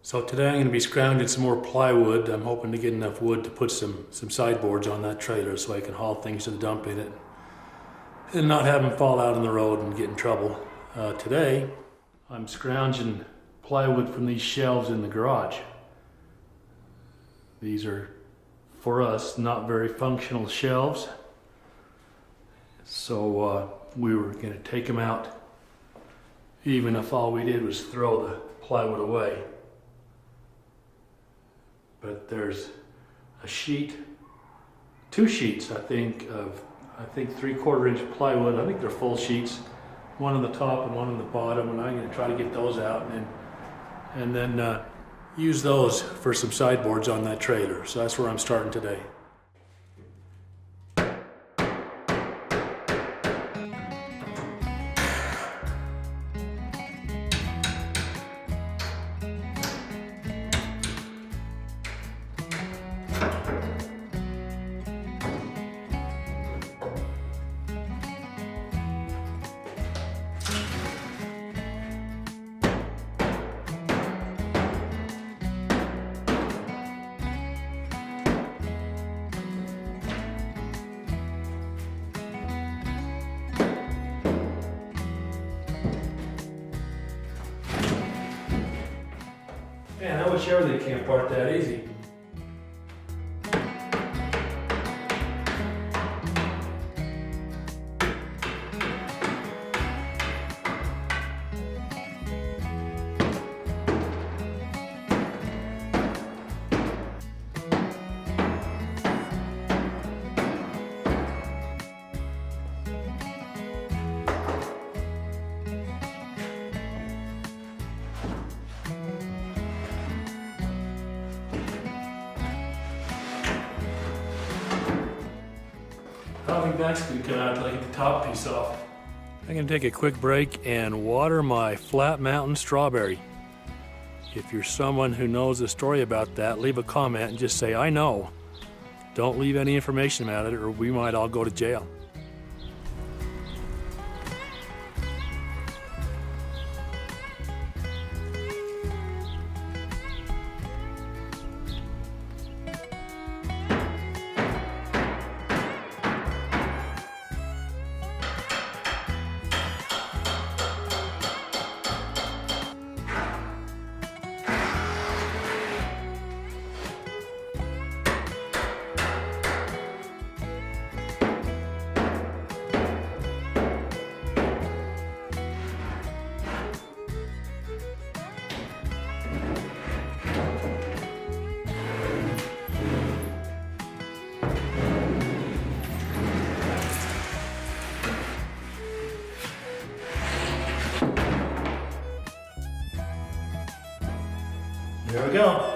So today I'm going to be scrounging some more plywood. I'm hoping to get enough wood to put some sideboards on that trailer so I can haul things to the dump in it and not have them fall out on the road and get in trouble. Today I'm scrounging plywood from these shelves in the garage. These are, for us, not very functional shelves. So we were going to take them out even if all we did was throw the plywood away. But there's a sheet, two sheets I think of 3/4 inch plywood. I think they're full sheets, one on the top and one on the bottom, and I'm going to try to get those out and then use those for some sideboards on that trailer. So that's where I'm starting today. Man, I wish everything came apart that easy. I don't think that's going to come out until I get the top piece off. I'm going to take a quick break and water my Flat Mountain strawberry. If you're someone who knows the story about that, leave a comment and just say, I know. Don't leave any information about it or we might all go to jail. There we go.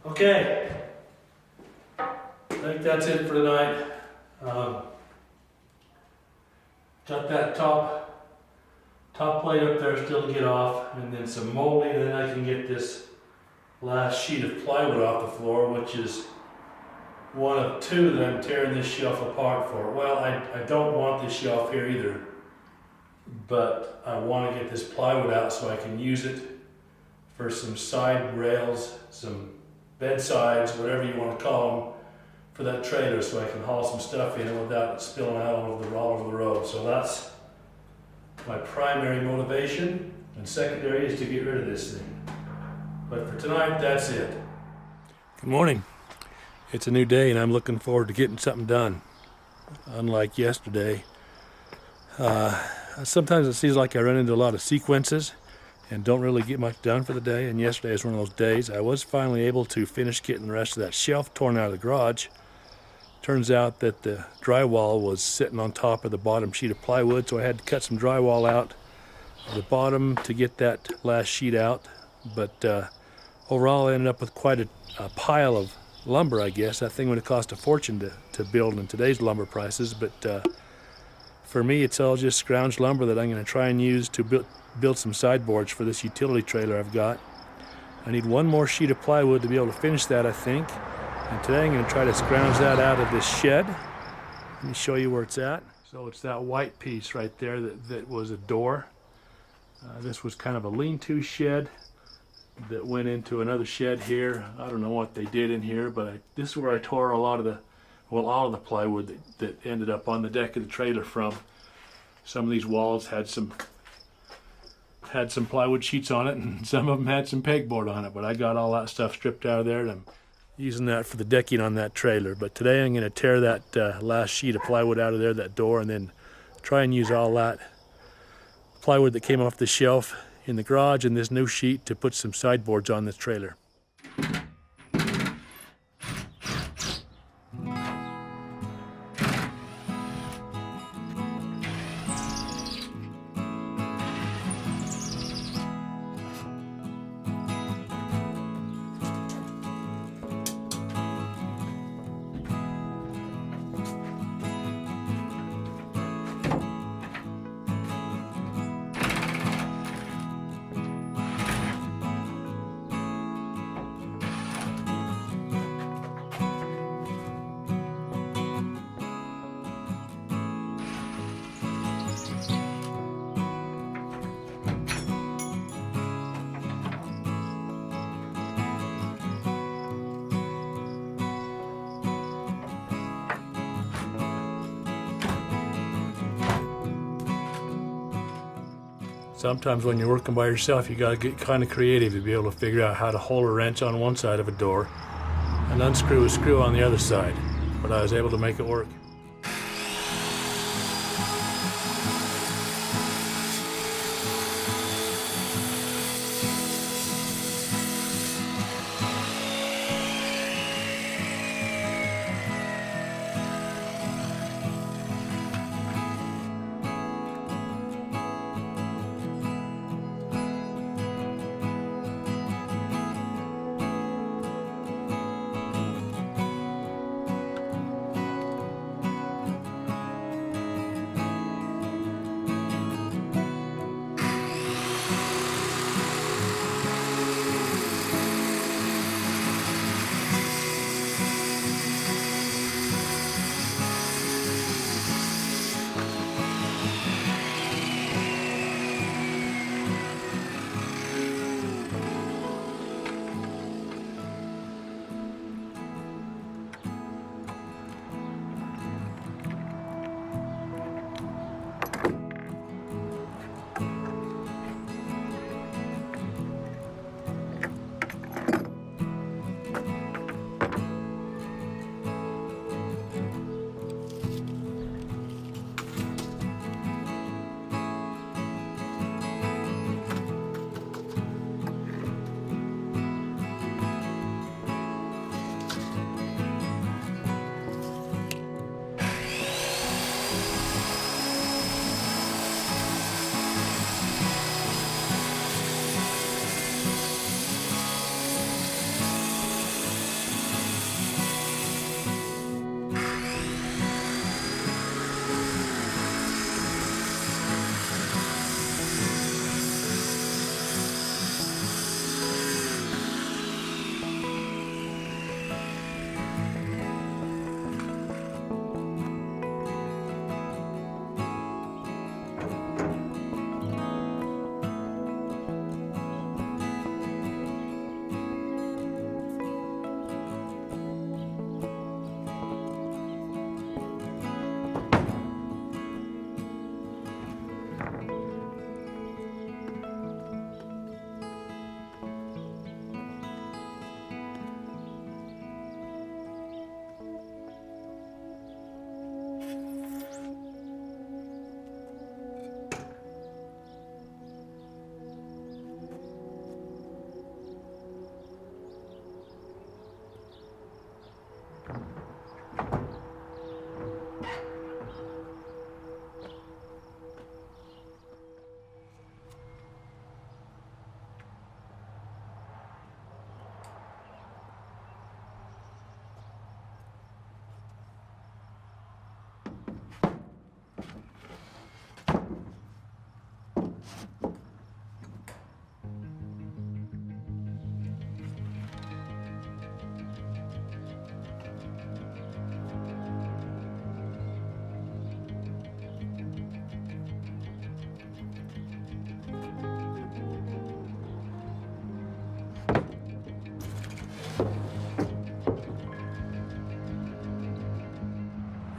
Okay, I think that's it for tonight. Got that top plate up there still to get off, and then some molding, and then I can get this last sheet of plywood off the floor, which is one of two that I'm tearing this shelf apart for. Well, I don't want this shelf here either. but I want to get this plywood out so I can use it for some side rails, some bedsides, whatever you want to call them, for that trailer, so I can haul some stuff in without it spilling out all over the road. So that's my primary motivation, and secondary is to get rid of this thing. But for tonight, that's it. Good morning. It's a new day and I'm looking forward to getting something done. Unlike yesterday, sometimes it seems like I run into a lot of sequences and don't really get much done for the day, and yesterday was one of those days. I was finally able to finish getting the rest of that shelf torn out of the garage. Turns out that the drywall was sitting on top of the bottom sheet of plywood, so I had to cut some drywall out of the bottom to get that last sheet out. But overall I ended up with quite a pile of lumber, I guess. That thing would have cost a fortune to build in today's lumber prices, but for me it's all just scrounged lumber that I'm going to try and use to build some sideboards for this utility trailer I've got. I need one more sheet of plywood to be able to finish that, I think. And today I'm going to try to scrounge that out of this shed. Let me show you where it's at. So it's that white piece right there that was a door. This was kind of a lean-to shed that went into another shed here. I don't know what they did in here, but this is where I tore all of the plywood that ended up on the deck of the trailer from. Some of these walls had some plywood sheets on it, and some of them had some pegboard on it, but I got all that stuff stripped out of there, and I'm using that for the decking on that trailer. But today I'm going to tear that last sheet of plywood out of there, that door, and then try and use all that plywood that came off the shelf in the garage and this new sheet to put some sideboards on this trailer. Sometimes when you're working by yourself, you gotta get kind of creative to be able to figure out how to hold a wrench on one side of a door and unscrew a screw on the other side. But I was able to make it work.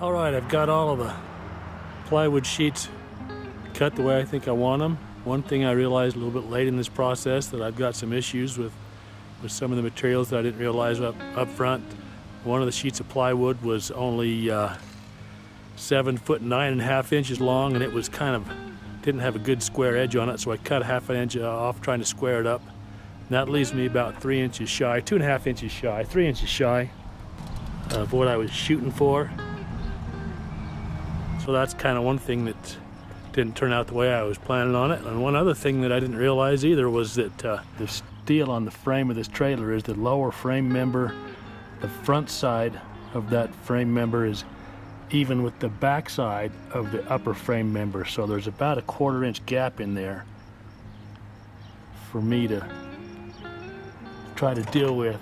All right, I've got all of the plywood sheets cut the way I think I want them. One thing I realized a little bit late in this process that I've got some issues with some of the materials that I didn't realize up front. One of the sheets of plywood was only 7 foot 9.5 inches long, and it was kind of didn't have a good square edge on it, so I cut 1/2 inch off trying to square it up. And that leaves me about 3 inches shy, 2.5 inches shy, 3 inches shy of what I was shooting for. So that's kind of one thing that didn't turn out the way I was planning on it. And one other thing that I didn't realize either was that the steel on the frame of this trailer is the lower frame member. The front side of that frame member is even with the back side of the upper frame member. So there's about a 1/4 inch gap in there for me to try to deal with.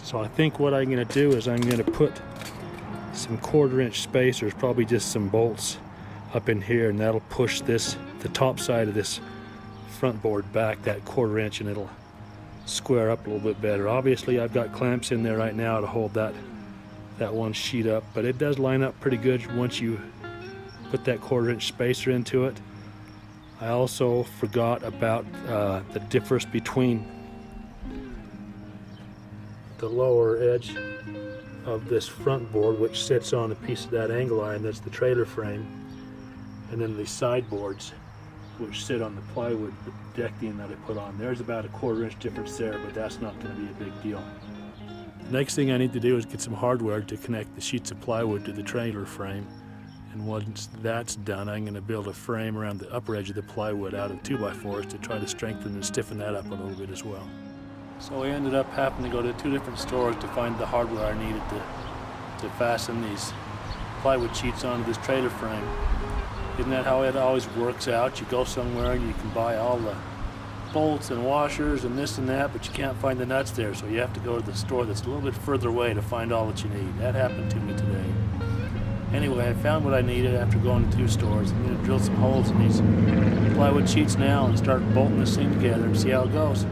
So I think what I'm going to do is I'm going to put some 1/4 inch spacers, probably just some bolts up in here, and that'll push the top side of this front board back that 1/4 inch, and it'll square up a little bit better. Obviously I've got clamps in there right now to hold that one sheet up, but it does line up pretty good once you put that 1/4 inch spacer into it. I also forgot about the difference between the lower edge of this front board, which sits on a piece of that angle iron that's the trailer frame, and then the sideboards, which sit on the plywood decking that I put on. There's about a 1/4 inch difference there, but that's not going to be a big deal. Next thing I need to do is get some hardware to connect the sheets of plywood to the trailer frame, and once that's done, I'm going to build a frame around the upper edge of the plywood out of 2x4s to try to strengthen and stiffen that up a little bit as well. So we ended up having to go to 2 different stores to find the hardware I needed to fasten these plywood sheets onto this trailer frame. Isn't that how it always works out? You go somewhere and you can buy all the bolts and washers and this and that, but you can't find the nuts there, so you have to go to the store that's a little bit further away to find all that you need. That happened to me today. Anyway, I found what I needed after going to 2 stores. I'm going to drill some holes in these plywood sheets now and start bolting this thing together and see how it goes.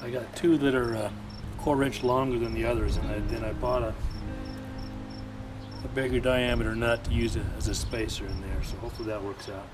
I got 2 that are 1/4 inch longer than the others, and then I bought a bigger diameter nut to use it as a spacer in there, so hopefully that works out.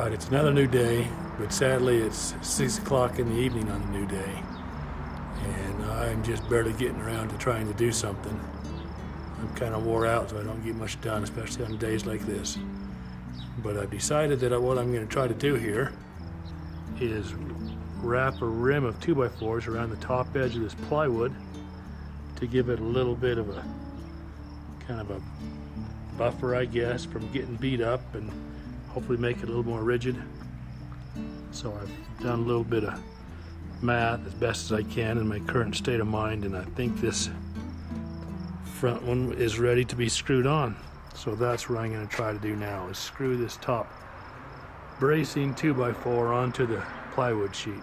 Alright, it's another new day, but sadly it's 6 o'clock in the evening on a new day. And I'm just barely getting around to trying to do something. I'm kind of wore out, so I don't get much done, especially on days like this. But I've decided that what I'm going to try to do here is wrap a rim of 2x4s around the top edge of this plywood to give it a little bit of a kind of a buffer, I guess, from getting beat up, and hopefully make it a little more rigid. So I've done a little bit of math as best as I can in my current state of mind, and I think this front one is ready to be screwed on. So that's what I'm going to try to do now, is screw this top bracing 2x4 onto the plywood sheet.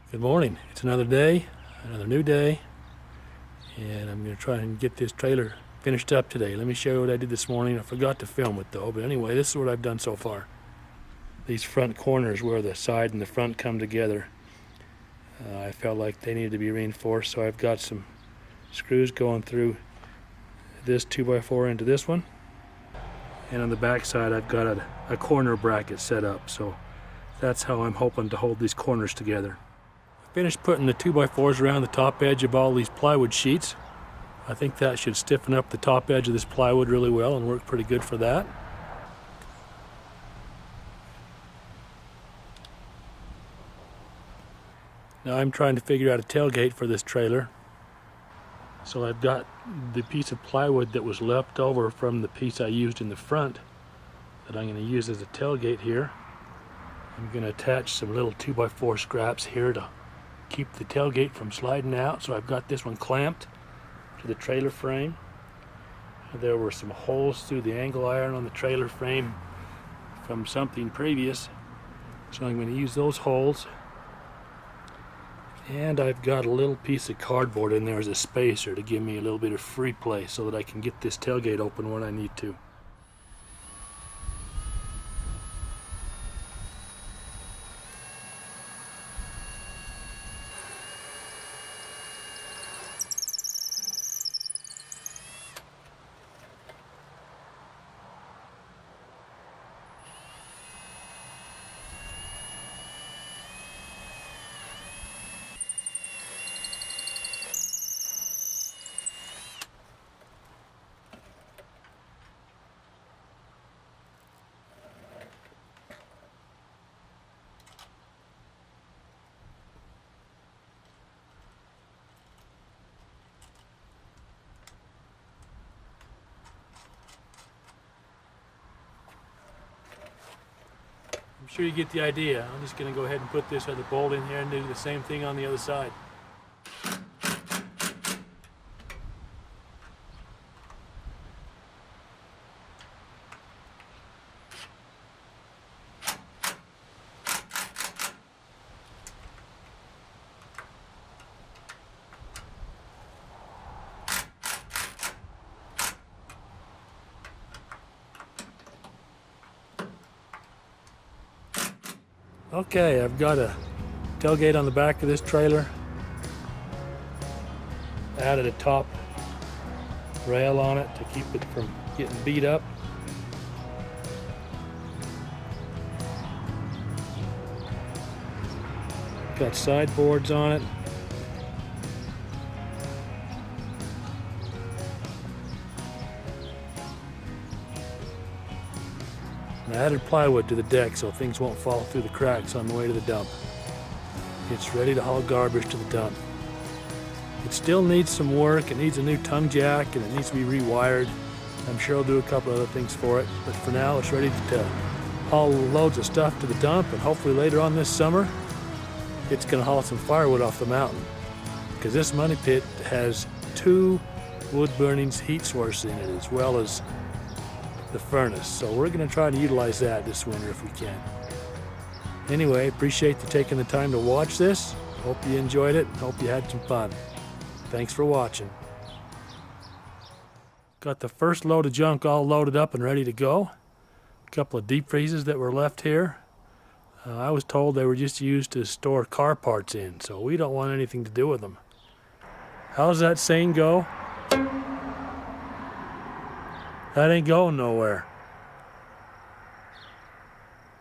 Good morning. It's another day, another new day, and I'm going to try and get this trailer finished up today. Let me show you what I did this morning. I forgot to film it though, but anyway, this is what I've done so far. These front corners where the side and the front come together, I felt like they needed to be reinforced, so I've got some screws going through this 2x4 into this one, and on the back side I've got a corner bracket set up, so that's how I'm hoping to hold these corners together. Finished putting the 2x4s around the top edge of all these plywood sheets. I think that should stiffen up the top edge of this plywood really well and work pretty good for that. Now I'm trying to figure out a tailgate for this trailer. So I've got the piece of plywood that was left over from the piece I used in the front that I'm going to use as a tailgate here. I'm going to attach some little 2x4 scraps here to keep the tailgate from sliding out. So I've got this one clamped to the trailer frame. There were some holes through the angle iron on the trailer frame from something previous, so I'm going to use those holes. And I've got a little piece of cardboard in there as a spacer to give me a little bit of free play so that I can get this tailgate open when I need to. I'm sure you get the idea. I'm just going to go ahead and put this other bolt in here and do the same thing on the other side. Okay, I've got a tailgate on the back of this trailer. Added a top rail on it to keep it from getting beat up. Got sideboards on it. And I added plywood to the deck so things won't fall through the cracks on the way to the dump. It's ready to haul garbage to the dump. It still needs some work. It needs a new tongue jack and it needs to be rewired. I'm sure I'll do a couple other things for it, but for now it's ready to haul loads of stuff to the dump, and hopefully later on this summer it's going to haul some firewood off the mountain, because this money pit has 2 wood burnings heat sources in it as well as the furnace, so we're going to try to utilize that this winter if we can. Anyway, appreciate you taking the time to watch this. Hope you enjoyed it. Hope you had some fun. Thanks for watching. Got the first load of junk all loaded up and ready to go. A couple of deep freezes that were left here. I was told they were just used to store car parts in, so we don't want anything to do with them. How's that saying go? That ain't going nowhere.